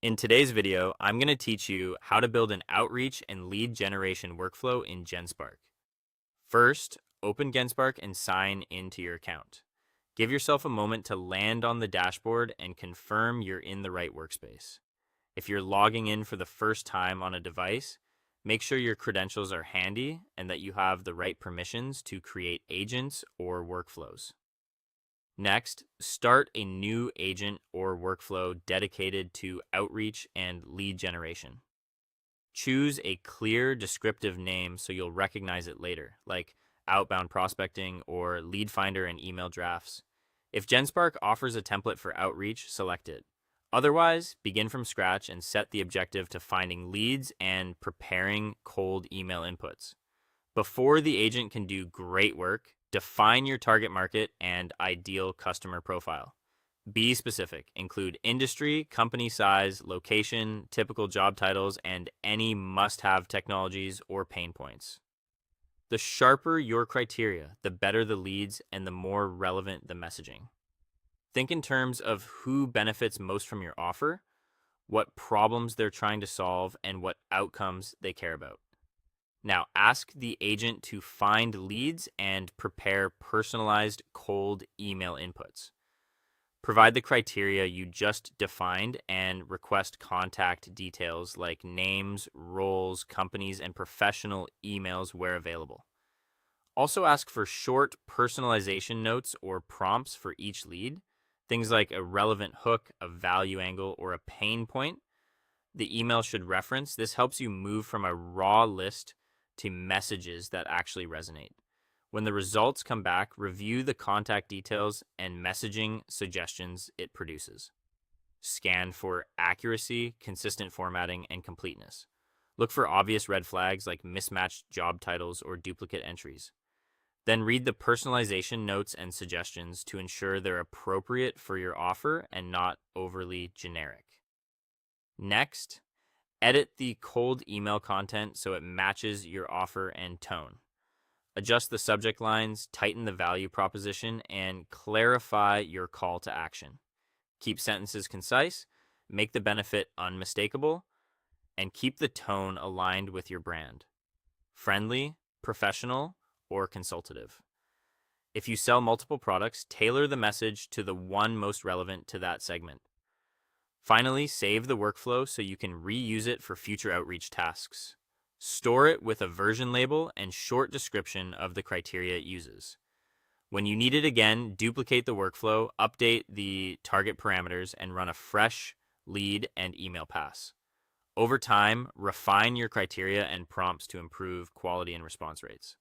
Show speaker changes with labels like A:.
A: In today's video, I'm going to teach you how to build an outreach and lead generation workflow in Genspark. First, open Genspark and sign into your account. Give yourself a moment to land on the dashboard and confirm you're in the right workspace. If you're logging in for the first time on a device, make sure your credentials are handy and that you have the right permissions to create agents or workflows. Next, start a new agent or workflow dedicated to outreach and lead generation. Choose a clear, descriptive name so you'll recognize it later, like outbound prospecting or lead finder and email drafts. If Genspark offers a template for outreach, select it. Otherwise, begin from scratch and set the objective to finding leads and preparing cold email inputs. Before the agent can do great work, define your target market and ideal customer profile. Be specific. Include industry, company size, location, typical job titles, and any must-have technologies or pain points. The sharper your criteria, the better the leads and the more relevant the messaging. Think in terms of who benefits most from your offer, what problems they're trying to solve, and what outcomes they care about. Now, ask the agent to find leads and prepare personalized cold email inputs. Provide the criteria you just defined and request contact details like names, roles, companies, and professional emails where available. Also ask for short personalization notes or prompts for each lead, things like a relevant hook, a value angle, or a pain point the email should reference. This helps you move from a raw list to messages that actually resonate. When the results come back, review the contact details and messaging suggestions it produces. Scan for accuracy, consistent formatting, and completeness. Look for obvious red flags like mismatched job titles or duplicate entries. Then read the personalization notes and suggestions to ensure they're appropriate for your offer and not overly generic. Next, edit the cold email content so it matches your offer and tone. Adjust the subject lines, tighten the value proposition, and clarify your call to action. Keep sentences concise, make the benefit unmistakable, and keep the tone aligned with your brand. Friendly, professional, or consultative. If you sell multiple products, tailor the message to the one most relevant to that segment. Finally, save the workflow so you can reuse it for future outreach tasks. Store it with a version label and short description of the criteria it uses. When you need it again, duplicate the workflow, update the target parameters, and run a fresh lead and email pass. Over time, refine your criteria and prompts to improve quality and response rates.